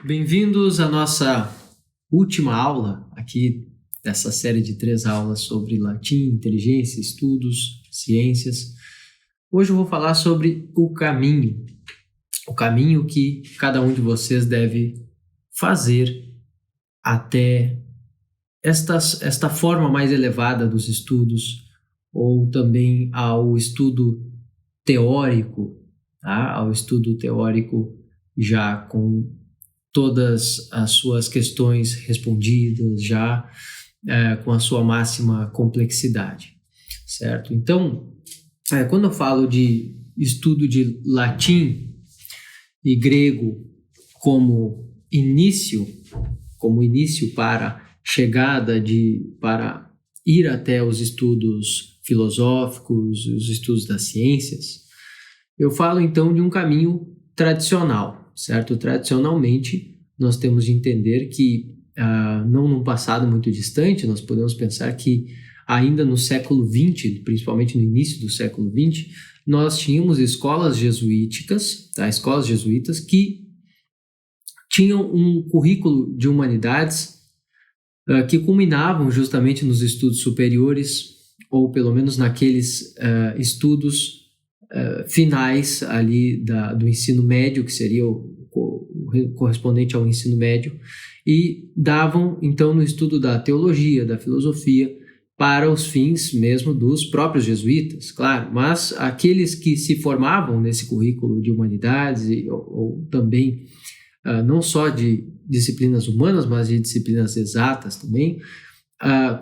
Bem-vindos à nossa última aula aqui dessa série de 3 aulas sobre latim, inteligência, estudos, ciências. Hoje eu vou falar sobre o caminho que cada um de vocês deve fazer até esta forma mais elevada dos estudos, ou também ao estudo teórico, tá? Ao estudo teórico já com todas as suas questões respondidas, já com a sua máxima complexidade, certo? Então, quando eu falo de estudo de latim e grego como início para chegada para ir até os estudos filosóficos, os estudos das ciências, eu falo então de um caminho tradicional, certo? Tradicionalmente, nós temos de entender que, não num passado muito distante, nós podemos pensar que ainda no século XX, principalmente no início do século XX, nós tínhamos escolas jesuíticas, tá? Escolas jesuítas que tinham um currículo de humanidades que culminavam justamente nos estudos superiores, ou pelo menos naqueles estudos finais ali do ensino médio, que seria o correspondente ao ensino médio, e davam então no estudo da teologia, da filosofia, para os fins mesmo dos próprios jesuítas, claro, mas aqueles que se formavam nesse currículo de humanidades ou também não só de disciplinas humanas, mas de disciplinas exatas também,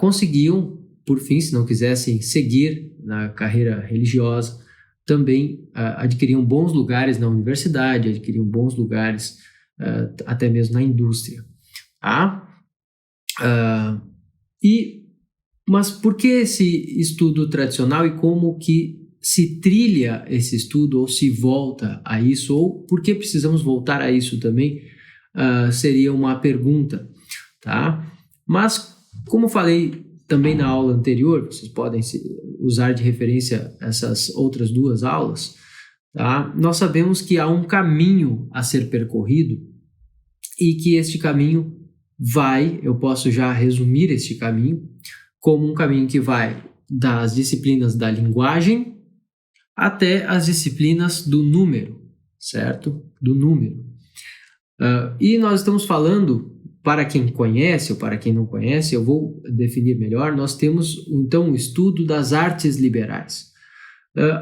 conseguiam, por fim, se não quisessem seguir na carreira religiosa, também adquiriam bons lugares na universidade, adquiriam bons lugares até mesmo na indústria. Tá? Mas por que esse estudo tradicional e como que se trilha esse estudo ou se volta a isso, ou por que precisamos voltar a isso também, seria uma pergunta, tá? Mas, como falei também na aula anterior, vocês podem usar de referência essas outras 2 aulas, tá? Nós sabemos que há um caminho a ser percorrido e que este caminho eu posso já resumir este caminho como um caminho que vai das disciplinas da linguagem até as disciplinas do número, certo? Do número. E nós estamos falando, para quem conhece ou para quem não conhece, eu vou definir melhor, nós temos então o estudo das artes liberais.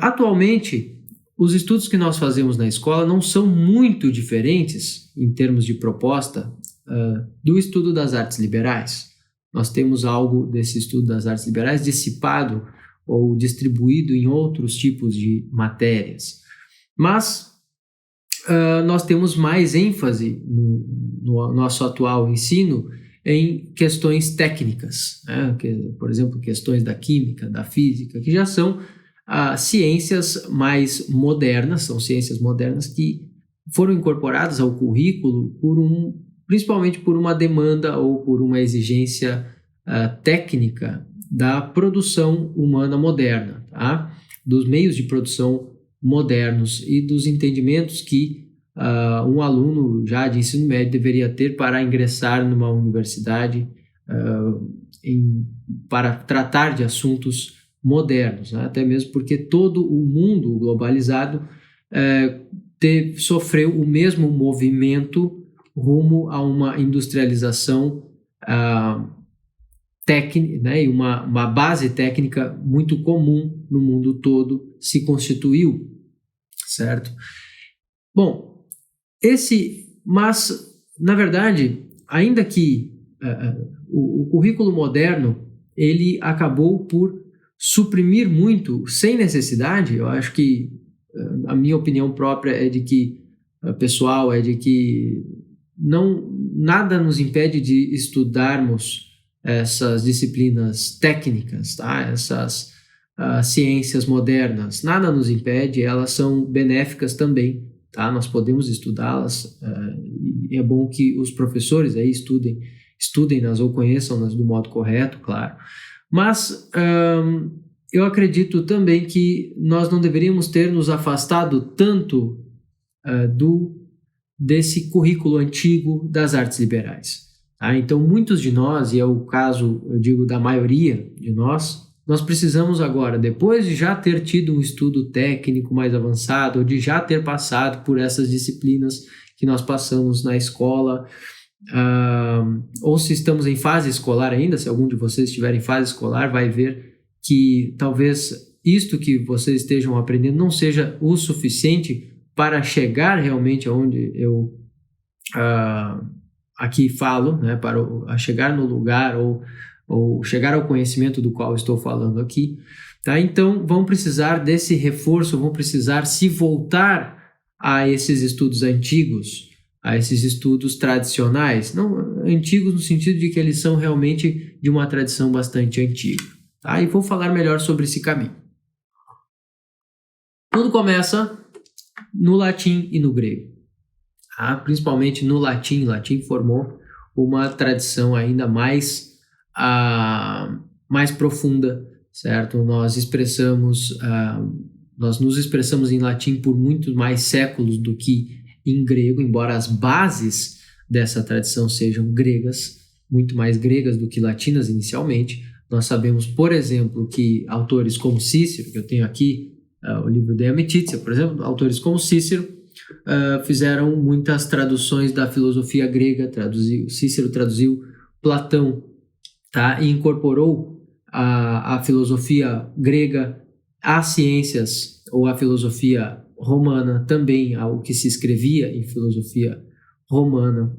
Atualmente, os estudos que nós fazemos na escola não são muito diferentes, em termos de proposta, do estudo das artes liberais. Nós temos algo desse estudo das artes liberais dissipado ou distribuído em outros tipos de matérias. Mas nós temos mais ênfase no nosso atual ensino em questões técnicas, né? Por exemplo, questões da química, da física, que já são ciências mais modernas, são ciências modernas que foram incorporadas ao currículo principalmente por uma demanda ou por uma exigência técnica da produção humana moderna, tá? Dos meios de produção modernos e dos entendimentos que um aluno já de ensino médio deveria ter para ingressar numa universidade para tratar de assuntos modernos, né? Até mesmo porque todo o mundo globalizado sofreu o mesmo movimento rumo a uma industrialização técnica, né, e uma base técnica muito comum no mundo todo se constituiu, certo? Bom, mas na verdade, ainda que o currículo moderno ele acabou por suprimir muito sem necessidade, eu acho que a minha opinião própria é de que pessoal é de que nada nos impede de estudarmos essas disciplinas técnicas, tá? Essas ciências modernas, nada nos impede, elas são benéficas também, tá? Nós podemos estudá-las, e é bom que os professores aí estudem-nas ou conheçam-nas do modo correto, claro, mas eu acredito também que nós não deveríamos ter nos afastado tanto desse currículo antigo das artes liberais. Tá? Então, muitos de nós, e é o caso, eu digo, da maioria de nós precisamos agora, depois de já ter tido um estudo técnico mais avançado, ou de já ter passado por essas disciplinas que nós passamos na escola, ou se estamos em fase escolar ainda, se algum de vocês estiver em fase escolar, vai ver que talvez isto que vocês estejam aprendendo não seja o suficiente para chegar realmente aonde eu aqui falo, né, para chegar no lugar ou chegar ao conhecimento do qual estou falando aqui, tá? Então vão precisar desse reforço, vão precisar se voltar a esses estudos antigos, a esses estudos tradicionais, não antigos no sentido de que eles são realmente de uma tradição bastante antiga, tá? E vou falar melhor sobre esse caminho. Tudo começa no latim e no grego, tá? Principalmente no latim. O latim formou uma tradição ainda mais profunda, certo? Nós nos expressamos em latim por muito mais séculos do que em grego, embora as bases dessa tradição sejam gregas, muito mais gregas do que latinas inicialmente. Nós sabemos, por exemplo, que autores como Cícero, que eu tenho aqui o livro de Amicítia, por exemplo, autores como Cícero fizeram muitas traduções da filosofia grega, Cícero traduziu Platão, tá? E incorporou a filosofia grega às ciências ou à filosofia romana, também ao que se escrevia em filosofia romana.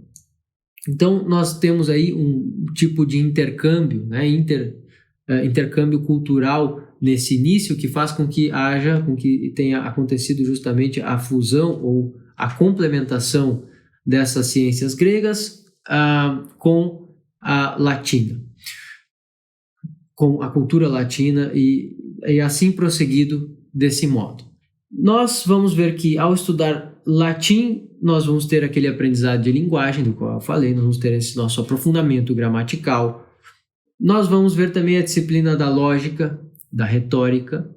Então, nós temos aí um tipo de intercâmbio, né? Intercâmbio cultural nesse início que faz com que tenha acontecido justamente a fusão ou a complementação dessas ciências gregas com a latina, com a cultura latina e assim prosseguido desse modo. Nós vamos ver que ao estudar latim, nós vamos ter aquele aprendizado de linguagem, do qual eu falei, nós vamos ter esse nosso aprofundamento gramatical. Nós vamos ver também a disciplina da lógica, da retórica,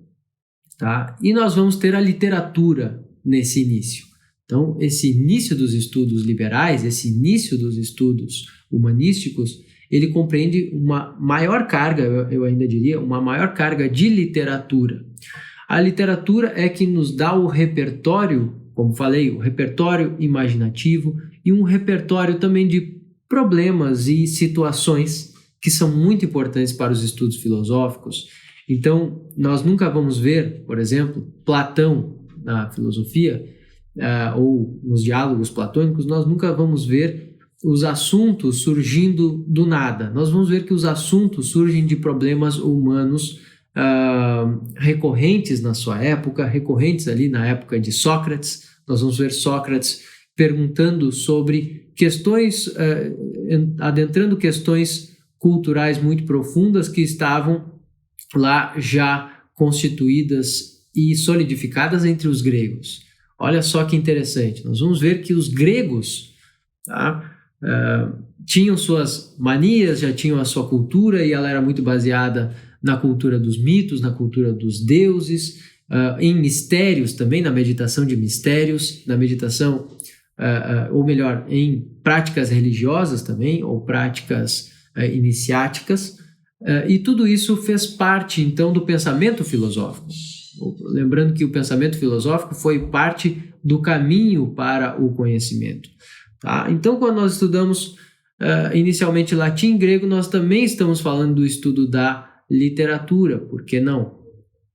tá? E nós vamos ter a literatura nesse início. Então, esse início dos estudos liberais, esse início dos estudos humanísticos, ele compreende uma maior carga, eu ainda diria, uma maior carga de literatura. A literatura é que nos dá o repertório, como falei, o repertório imaginativo e um repertório também de problemas e situações que são muito importantes para os estudos filosóficos. Então, nós nunca vamos ver, por exemplo, Platão na filosofia ou nos diálogos platônicos, nós nunca vamos ver os assuntos surgindo do nada. Nós vamos ver que os assuntos surgem de problemas humanos recorrentes na sua época, recorrentes ali na época de Sócrates. Nós vamos ver Sócrates perguntando sobre questões, adentrando questões culturais muito profundas que estavam lá já constituídas e solidificadas entre os gregos. Olha só que interessante, nós vamos ver que os gregos, tá, tinham suas manias, já tinham a sua cultura e ela era muito baseada na cultura dos mitos, na cultura dos deuses, em mistérios também, na meditação de mistérios, na meditação, ou melhor, em práticas religiosas também, ou práticas iniciáticas, e tudo isso fez parte, então, do pensamento filosófico. Lembrando que o pensamento filosófico foi parte do caminho para o conhecimento. Tá? Então, quando nós estudamos inicialmente latim e grego, nós também estamos falando do estudo da literatura, por que não?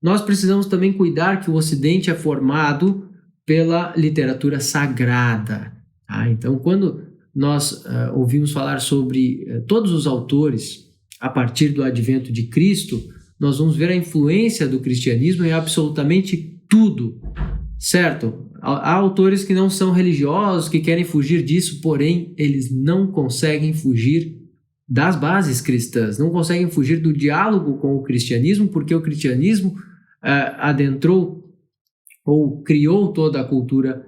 Nós precisamos também cuidar que o Ocidente é formado pela literatura sagrada. Tá? Então, quando nós ouvimos falar sobre todos os autores a partir do advento de Cristo, nós vamos ver a influência do cristianismo em absolutamente tudo, certo? Há autores que não são religiosos, que querem fugir disso, porém, eles não conseguem fugir das bases cristãs, não conseguem fugir do diálogo com o cristianismo, porque o cristianismo adentrou ou criou toda a cultura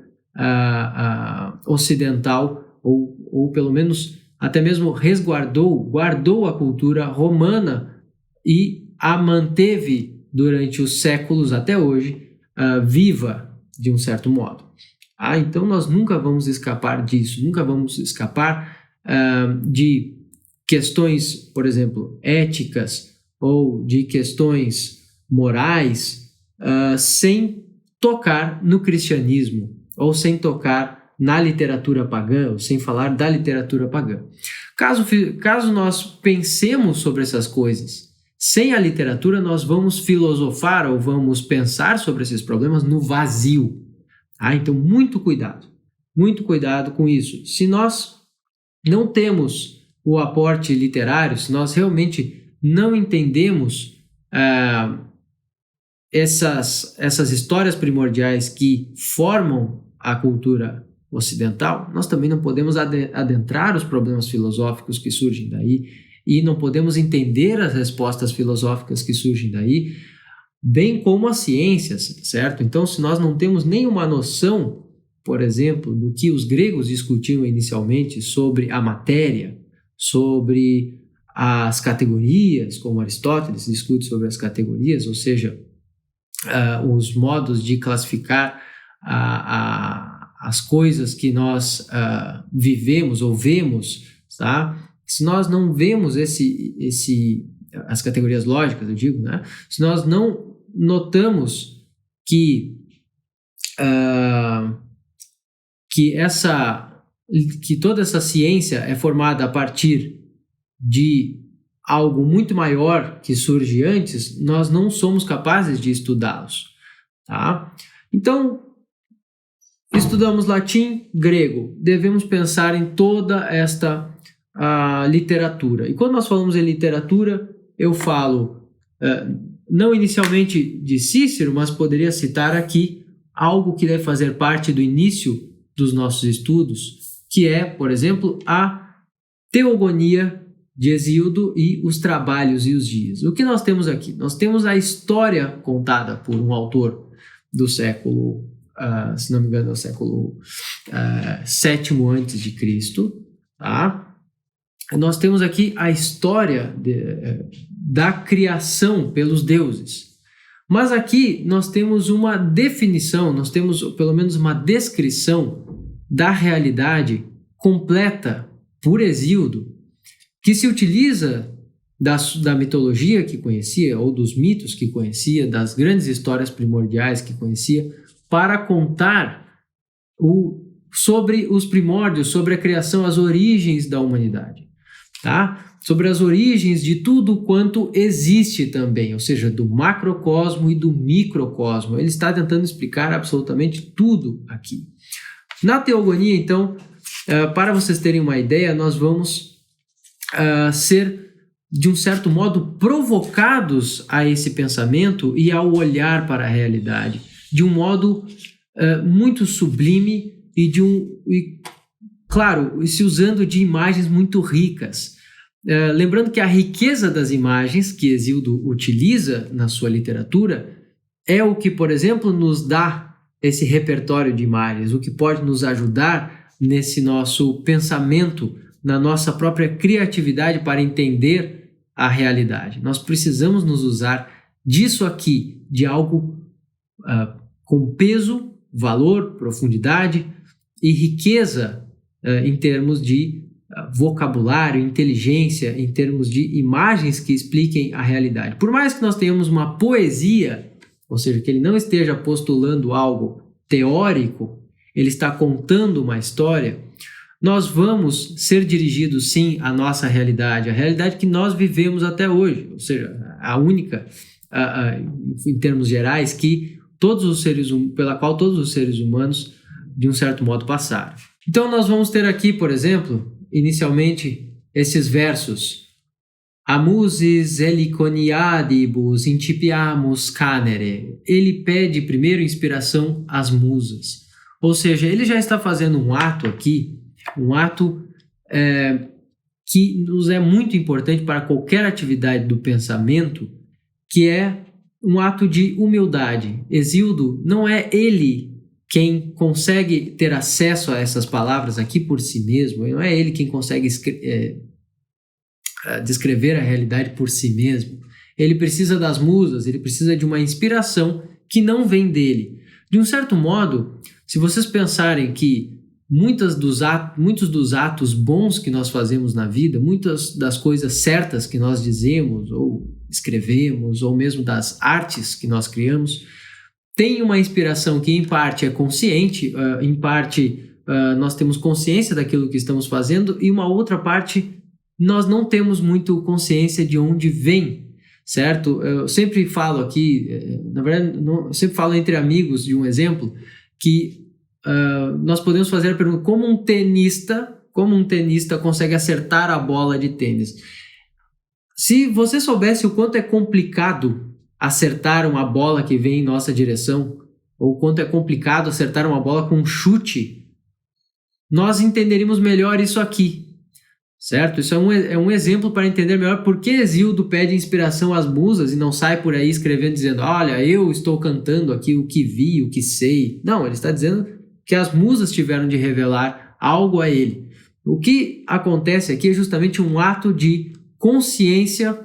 ocidental, ou pelo menos até mesmo guardou a cultura romana e a manteve durante os séculos até hoje viva de um certo modo. Então nós nunca vamos escapar disso, nunca vamos escapar de questões, por exemplo, éticas ou de questões morais sem tocar no cristianismo ou sem tocar na literatura pagã, ou sem falar da literatura pagã. Caso nós pensemos sobre essas coisas sem a literatura, nós vamos filosofar ou vamos pensar sobre esses problemas no vazio. Então, muito cuidado com isso. Se nós não temos o aporte literário, se nós realmente não entendemos essas histórias primordiais que formam a cultura ocidental, nós também não podemos adentrar os problemas filosóficos que surgem daí e não podemos entender as respostas filosóficas que surgem daí, bem como as ciências, certo? Então, se nós não temos nenhuma noção, por exemplo, do que os gregos discutiam inicialmente sobre a matéria, sobre as categorias, como Aristóteles discute sobre as categorias, ou seja, os modos de classificar as coisas que nós vivemos ou vemos, tá? Se nós não vemos as categorias lógicas, eu digo, né? Se nós não notamos que toda essa ciência é formada a partir de algo muito maior que surge antes, nós não somos capazes de estudá-los, tá? Então, estudamos latim, grego, devemos pensar em toda esta literatura. E quando nós falamos em literatura, eu falo não inicialmente de Cícero, mas poderia citar aqui algo que deve fazer parte do início dos nossos estudos, que é, por exemplo, a Teogonia de Hesíodo e os Trabalhos e os Dias. O que nós temos aqui? Nós temos a história contada por um autor do século, se não me engano, do século VII a.C., tá? Nós temos aqui a história da criação pelos deuses. Mas aqui nós temos uma definição, nós temos pelo menos uma descrição da realidade completa por Hesíodo, que se utiliza da mitologia que conhecia, ou dos mitos que conhecia, das grandes histórias primordiais que conhecia, para contar sobre os primórdios, sobre a criação, as origens da humanidade. Tá? Sobre as origens de tudo quanto existe também, ou seja, do macrocosmo e do microcosmo. Ele está tentando explicar absolutamente tudo aqui. Na Teogonia, então, para vocês terem uma ideia, nós vamos ser, de um certo modo, provocados a esse pensamento e ao olhar para a realidade, de um modo muito sublime claro, se usando de imagens muito ricas. Lembrando que a riqueza das imagens que Hesíodo utiliza na sua literatura é o que, por exemplo, nos dá esse repertório de imagens, o que pode nos ajudar nesse nosso pensamento, na nossa própria criatividade para entender a realidade. Nós precisamos nos usar disso aqui, de algo com peso, valor, profundidade e riqueza em termos de vocabulário, inteligência, em termos de imagens que expliquem a realidade. Por mais que nós tenhamos uma poesia, ou seja, que ele não esteja postulando algo teórico, ele está contando uma história, nós vamos ser dirigidos sim à nossa realidade, a realidade que nós vivemos até hoje, ou seja, a única, em termos gerais, pela qual todos os seres humanos, de um certo modo, passaram. Então nós vamos ter aqui, por exemplo, inicialmente, esses versos: Amusis heliconiadibus incipiamus canere. Ele pede primeiro inspiração às musas. Ou seja, ele já está fazendo um ato aqui, um ato que nos é muito importante para qualquer atividade do pensamento, que é um ato de humildade. Hesíodo não é ele quem consegue ter acesso a essas palavras aqui por si mesmo, não é ele quem consegue descrever a realidade por si mesmo. Ele precisa das musas, ele precisa de uma inspiração que não vem dele. De um certo modo, se vocês pensarem que muitos dos atos bons que nós fazemos na vida, muitas das coisas certas que nós dizemos ou escrevemos, ou mesmo das artes que nós criamos, tem uma inspiração que em parte é consciente, em parte nós temos consciência daquilo que estamos fazendo, e uma outra parte nós não temos muito consciência de onde vem, certo? Eu sempre falo aqui, na verdade, eu sempre falo entre amigos de um exemplo, que nós podemos fazer a pergunta: como um tenista consegue acertar a bola de tênis? Se você soubesse o quanto é complicado acertar uma bola que vem em nossa direção, ou o quanto é complicado acertar uma bola com um chute, nós entenderíamos melhor isso aqui, certo? Isso é um exemplo para entender melhor por que Hesíodo pede inspiração às musas e não sai por aí escrevendo, dizendo: olha, eu estou cantando aqui o que vi, o que sei. Não, ele está dizendo que as musas tiveram de revelar algo a ele. O que acontece aqui é justamente um ato de consciência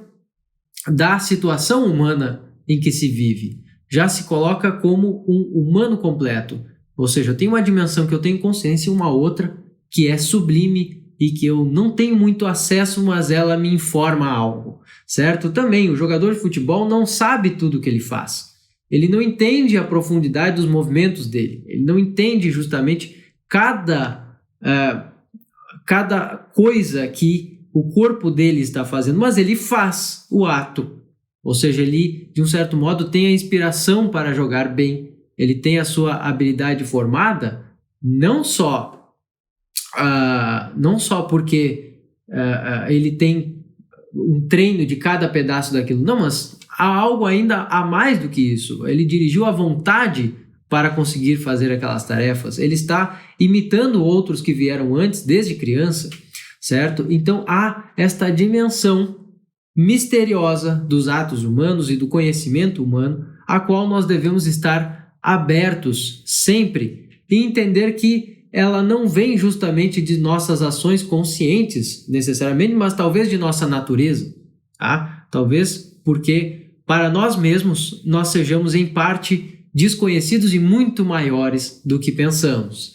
da situação humana em que se vive. Já se coloca como um humano completo. Ou seja, eu tenho uma dimensão que eu tenho consciência e uma outra que é sublime e que eu não tenho muito acesso, mas ela me informa algo, certo? Também, o jogador de futebol não sabe tudo o que ele faz. Ele não entende a profundidade dos movimentos dele. Ele não entende justamente cada coisa que o corpo dele está fazendo, mas ele faz o ato. Ou seja, ele, de um certo modo, tem a inspiração para jogar bem. Ele tem a sua habilidade formada, não só porque ele tem um treino de cada pedaço daquilo, não, mas há algo ainda a mais do que isso. Ele dirigiu a vontade para conseguir fazer aquelas tarefas. Ele está imitando outros que vieram antes, desde criança, certo? Então há esta dimensão misteriosa dos atos humanos e do conhecimento humano, a qual nós devemos estar abertos sempre e entender que ela não vem justamente de nossas ações conscientes, necessariamente, mas talvez de nossa natureza, tá? Talvez porque para nós mesmos nós sejamos em parte desconhecidos e muito maiores do que pensamos.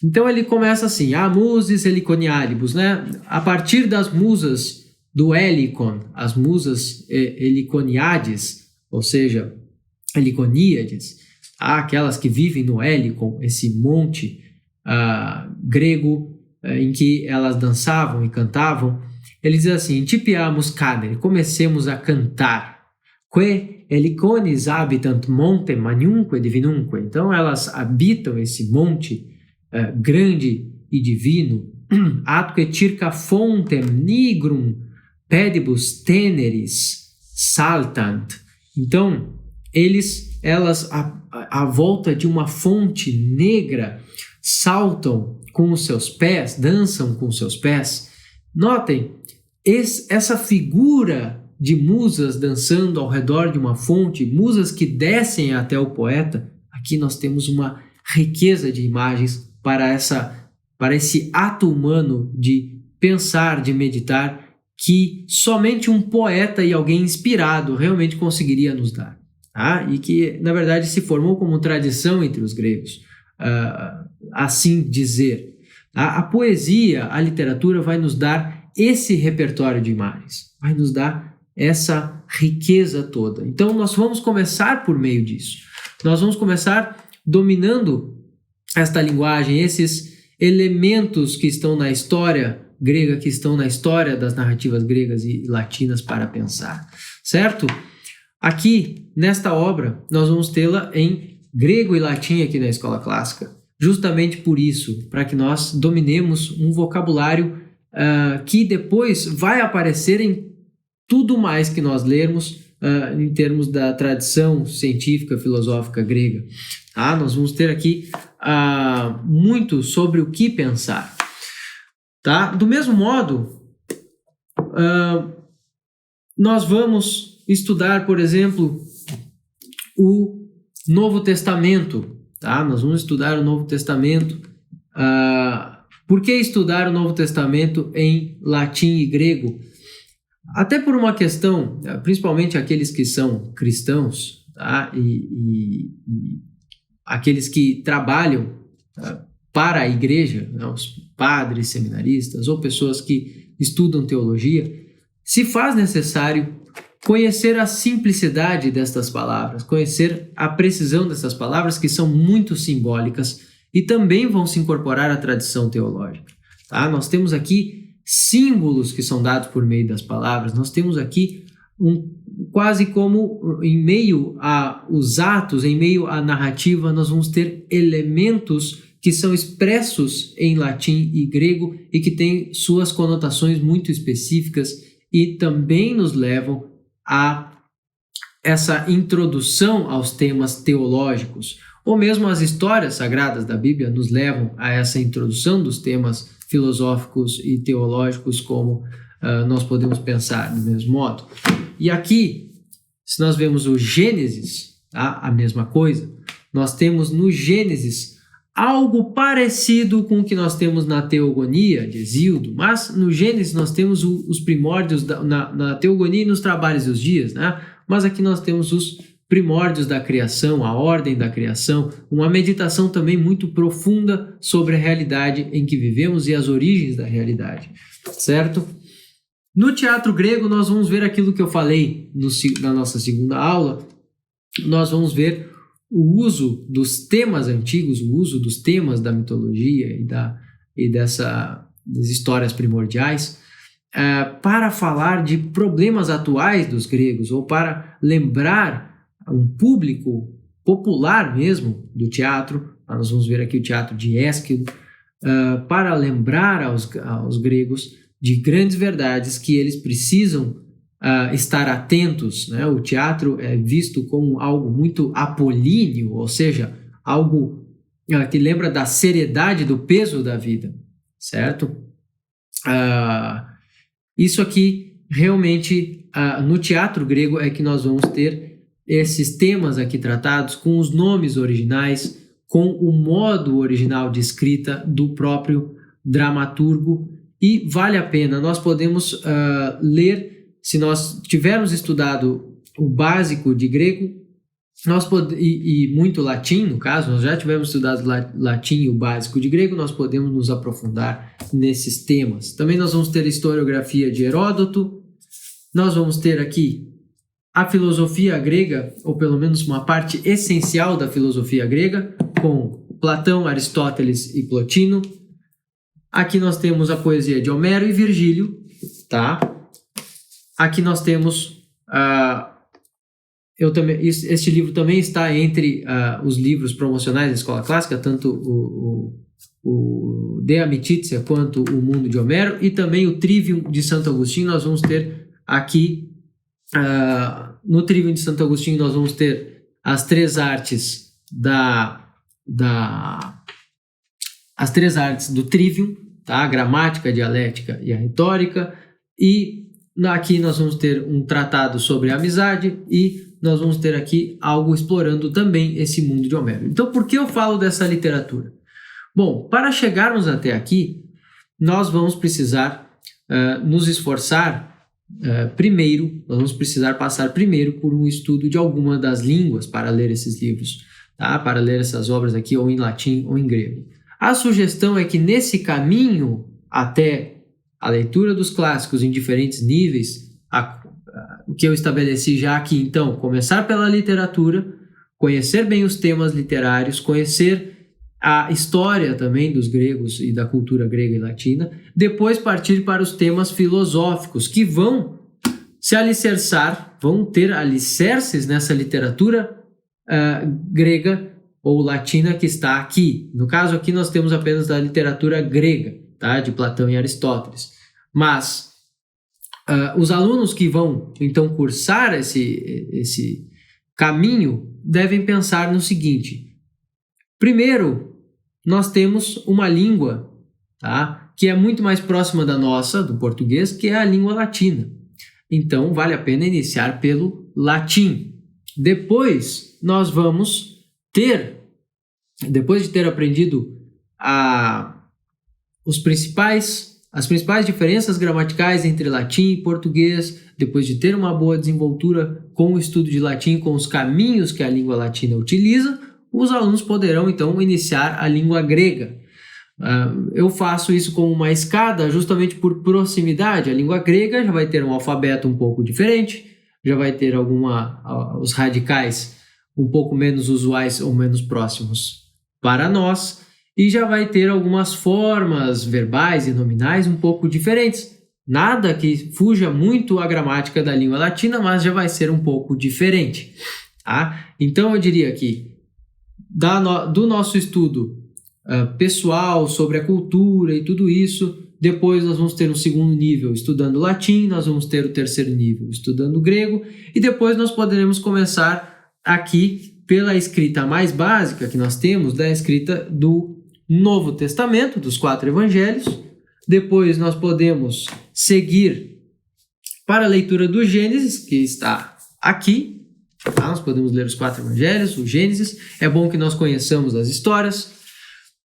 Então ele começa assim: a muses heliconialibus, né? A partir das musas do Helicon, as musas heliconiades, ou seja, heliconíades, aquelas que vivem no Helicon, esse monte grego em que elas dançavam e cantavam. Ele diz assim: tipiamus cadere, comecemos a cantar. Que helicones habitant montem maniunque divinunque. Então elas habitam esse monte grande e divino. Atque circa fontem nigrum pedibus teneris saltant. Então elas à volta de uma fonte negra saltam com os seus pés, dançam com os seus pés. Notem, essa figura de musas dançando ao redor de uma fonte, musas que descem até o poeta. Aqui nós temos uma riqueza de imagens para esse ato humano de pensar, de meditar, que somente um poeta e alguém inspirado realmente conseguiria nos dar. Tá? E que, na verdade, se formou como tradição entre os gregos, assim dizer. A poesia, a literatura vai nos dar esse repertório de imagens, vai nos dar essa riqueza toda. Então nós vamos começar por meio disso. Nós vamos começar dominando esta linguagem, esses elementos que estão na história grega, que estão na história das narrativas gregas e latinas para pensar, certo? Aqui, nesta obra, nós vamos tê-la em grego e latim aqui na escola clássica, justamente por isso, para que nós dominemos um vocabulário que depois vai aparecer em tudo mais que nós lermos em termos da tradição científica, filosófica grega. Tá? Nós vamos ter aqui muito sobre o que pensar. Tá? Do mesmo modo, nós vamos estudar, por exemplo, o Novo Testamento. Tá? Nós vamos estudar o Novo Testamento. Por que estudar o Novo Testamento em latim e grego? Até por uma questão, principalmente aqueles que são cristãos, tá? e aqueles que trabalham para a igreja, né, os padres, seminaristas ou pessoas que estudam teologia, se faz necessário conhecer a simplicidade destas palavras, conhecer a precisão dessas palavras que são muito simbólicas e também vão se incorporar à tradição teológica. Tá? Nós temos aqui símbolos que são dados por meio das palavras, nós temos aqui quase como em meio aos atos, em meio à narrativa, nós vamos ter elementos que são expressos em latim e grego e que têm suas conotações muito específicas e também nos levam a essa introdução aos temas teológicos, ou mesmo as histórias sagradas da Bíblia nos levam a essa introdução dos temas filosóficos e teológicos, como nós podemos pensar do mesmo modo. E aqui, se nós vemos o Gênesis, tá? A mesma coisa, nós temos no Gênesis algo parecido com o que nós temos na Teogonia de Hesíodo, mas no Gênesis nós temos os primórdios na Teogonia e nos Trabalhos dos Dias, né? Mas aqui nós temos os primórdios da criação, a ordem da criação, uma meditação também muito profunda sobre a realidade em que vivemos e as origens da realidade, certo? No teatro grego nós vamos ver aquilo que eu falei na nossa segunda aula, nós vamos ver o uso dos temas antigos, o uso dos temas da mitologia e das histórias primordiais para falar de problemas atuais dos gregos ou para lembrar um público popular mesmo do teatro. Nós vamos ver aqui o teatro de Ésquilo, para lembrar aos gregos de grandes verdades que eles precisam estar atentos, né? O teatro é visto como algo muito apolíneo, ou seja, algo que lembra da seriedade, do peso da vida, certo? Isso aqui, realmente, no teatro grego é que nós vamos ter esses temas aqui tratados com os nomes originais, com o modo original de escrita do próprio dramaturgo, e vale a pena, nós podemos ler. Se nós tivermos estudado o básico de grego e muito latim, no caso, nós já tivemos estudado latim e o básico de grego, nós podemos nos aprofundar nesses temas. Também nós vamos ter a historiografia de Heródoto, nós vamos ter aqui a filosofia grega, ou pelo menos uma parte essencial da filosofia grega, com Platão, Aristóteles e Plotino. Aqui nós temos a poesia de Homero e Virgílio, tá? Aqui nós temos, este livro também está entre os livros promocionais da Escola Clássica, tanto o De Amicizia quanto o Mundo de Homero, e também o Trivium de Santo Agostinho. Nós vamos ter aqui, no Trivium de Santo Agostinho, nós vamos ter as três artes as três artes do Trivium, tá? A gramática, a dialética e a retórica, e aqui nós vamos ter um tratado sobre a amizade e nós vamos ter aqui algo explorando também esse mundo de Homero. Então, por que eu falo dessa literatura? Bom, para chegarmos até aqui, nós vamos precisar nos esforçar primeiro, nós vamos precisar passar primeiro por um estudo de alguma das línguas para ler esses livros, tá? Para ler essas obras aqui ou em latim ou em grego. A sugestão é que nesse caminho até a leitura dos clássicos em diferentes níveis, o que eu estabeleci já aqui, então, começar pela literatura, conhecer bem os temas literários, conhecer a história também dos gregos e da cultura grega e latina, depois partir para os temas filosóficos, que vão se alicerçar, vão ter alicerces nessa literatura grega ou latina que está aqui. No caso aqui nós temos apenas da literatura grega, tá? De Platão e Aristóteles. Mas os alunos que vão então cursar esse caminho devem pensar no seguinte: primeiro, nós temos uma língua, tá? Que é muito mais próxima da nossa, do português, que é a língua latina. Então, vale a pena iniciar pelo latim. Depois, nós vamos ter, depois de ter aprendido as principais diferenças gramaticais entre latim e português, depois de ter uma boa desenvoltura com o estudo de latim, com os caminhos que a língua latina utiliza, os alunos poderão então iniciar a língua grega. Eu faço isso como uma escada justamente por proximidade. A língua grega já vai ter um alfabeto um pouco diferente, já vai ter os radicais um pouco menos usuais ou menos próximos para nós, e já vai ter algumas formas verbais e nominais um pouco diferentes. Nada que fuja muito à gramática da língua latina, mas já vai ser um pouco diferente. Tá? Então eu diria que do nosso estudo pessoal sobre a cultura e tudo isso, depois nós vamos ter um segundo nível estudando latim, nós vamos ter o terceiro nível estudando grego, e depois nós poderemos começar aqui pela escrita mais básica que nós temos, da escrita do Novo Testamento, dos 4 evangelhos. Depois nós podemos seguir para a leitura do Gênesis, que está aqui. Tá? Nós podemos ler os 4 evangelhos, o Gênesis. É bom que nós conheçamos as histórias.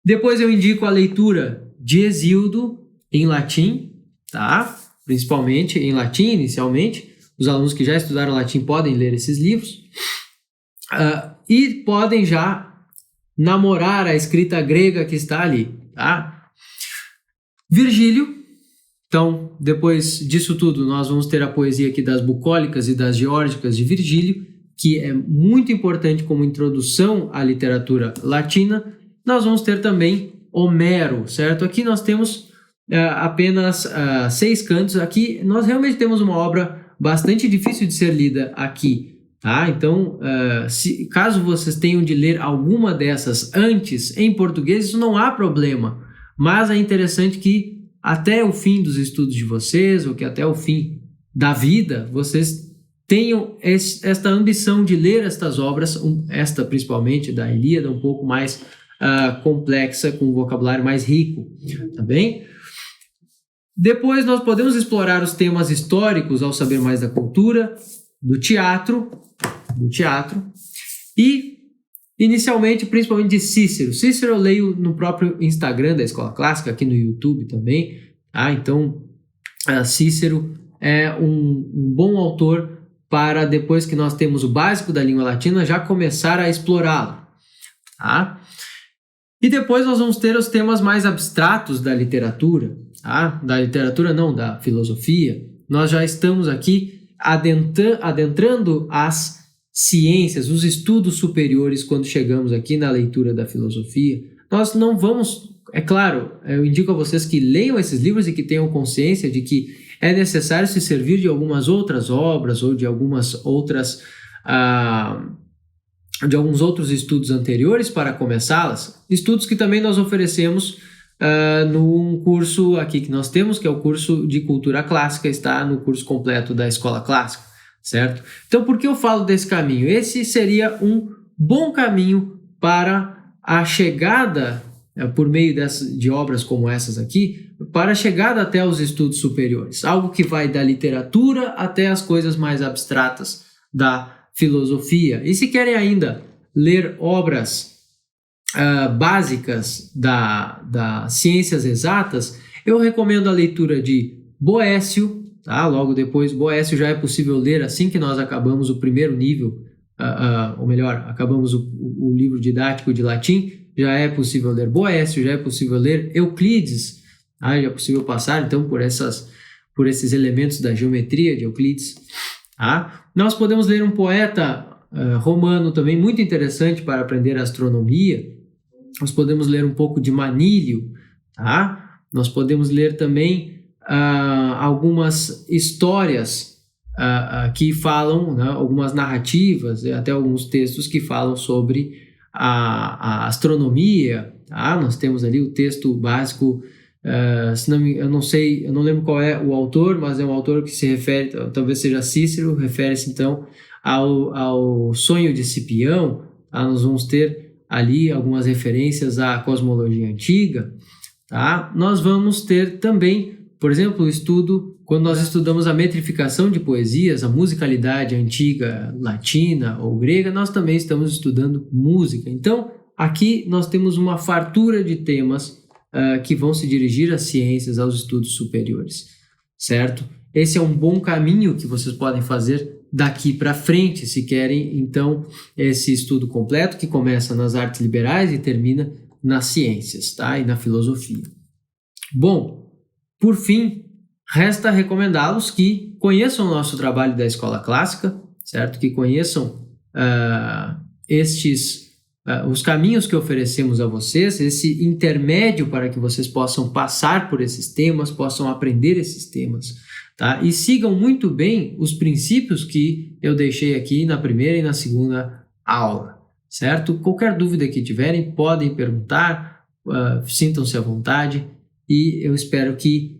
Depois eu indico a leitura de Hesíodo em latim, tá? Principalmente em latim, inicialmente. Os alunos que já estudaram latim podem ler esses livros. E podem já namorar a escrita grega que está ali, tá? Virgílio. Então, depois disso tudo, nós vamos ter a poesia aqui das bucólicas e das geórgicas de Virgílio, que é muito importante como introdução à literatura latina. Nós vamos ter também Homero, certo? Aqui nós temos apenas 6 cantos. Aqui nós realmente temos uma obra bastante difícil de ser lida aqui, tá? Então, caso vocês tenham de ler alguma dessas antes em português, isso não há problema, mas é interessante que até o fim dos estudos de vocês, ou que até o fim da vida, vocês tenham esta ambição de ler estas obras, esta principalmente da Ilíada, um pouco mais complexa, com um vocabulário mais rico, tá bem? Depois nós podemos explorar os temas históricos ao saber mais da cultura, do teatro e inicialmente, principalmente de Cícero. Cícero eu leio no próprio Instagram da Escola Clássica, aqui no YouTube também, tá? Então Cícero é um bom autor para, depois que nós temos o básico da língua latina, já começar a explorá-lo, tá? E depois nós vamos ter os temas mais abstratos da literatura, tá? Da literatura não, da filosofia. Nós já estamos aqui adentrando as ciências, os estudos superiores quando chegamos aqui na leitura da filosofia. Nós não vamos, é claro, eu indico a vocês que leiam esses livros e que tenham consciência de que é necessário se servir de algumas outras obras ou de algumas outras de alguns outros estudos anteriores para começá-las, estudos que também nós oferecemos num curso aqui que nós temos, que é o curso de Cultura Clássica, está no curso completo da Escola Clássica, certo? Então, por que eu falo desse caminho? Esse seria um bom caminho para a chegada, por meio de obras como essas aqui, para a chegada até os estudos superiores, algo que vai da literatura até as coisas mais abstratas da filosofia. E se querem ainda ler obras básicas das ciências exatas, eu recomendo a leitura de Boécio, tá? Logo depois, Boécio já é possível ler assim que nós acabamos o primeiro nível, ou melhor, acabamos o livro didático de latim, já é possível ler Boécio, já é possível ler Euclides, tá? Já é possível passar então por esses elementos da geometria de Euclides. Tá? Nós podemos ler um poeta romano também muito interessante para aprender astronomia. Nós podemos ler um pouco de Manílio. Tá? Nós podemos ler também algumas histórias que falam, né, algumas narrativas, até alguns textos que falam sobre a astronomia. Tá? Nós temos ali o texto básico. Eu não lembro qual é o autor, mas é um autor que se refere, talvez seja Cícero, refere-se então ao sonho de Cipião. Tá? Nós vamos ter ali algumas referências à cosmologia antiga. Tá? Nós vamos ter também, por exemplo, o estudo, quando nós estudamos a metrificação de poesias, a musicalidade antiga latina ou grega, nós também estamos estudando música. Então, aqui nós temos uma fartura de temas que vão se dirigir às ciências, aos estudos superiores, certo? Esse é um bom caminho que vocês podem fazer daqui para frente, se querem, então, esse estudo completo que começa nas artes liberais e termina nas ciências, tá? E na filosofia. Bom, por fim, resta recomendá-los que conheçam o nosso trabalho da Escola Clássica, certo? Que conheçam os caminhos que oferecemos a vocês, esse intermédio para que vocês possam passar por esses temas, possam aprender esses temas, tá? E sigam muito bem os princípios que eu deixei aqui na primeira e na segunda aula, certo? Qualquer dúvida que tiverem, podem perguntar, sintam-se à vontade, e eu espero que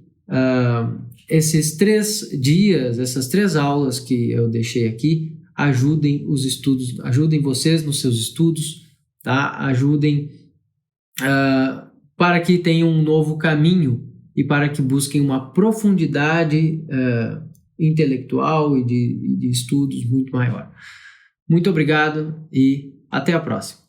esses 3 dias, essas 3 aulas que eu deixei aqui, ajudem os estudos, ajudem vocês nos seus estudos, tá? Ajudem para que tenham um novo caminho e para que busquem uma profundidade intelectual e de estudos muito maior. Muito obrigado e até a próxima.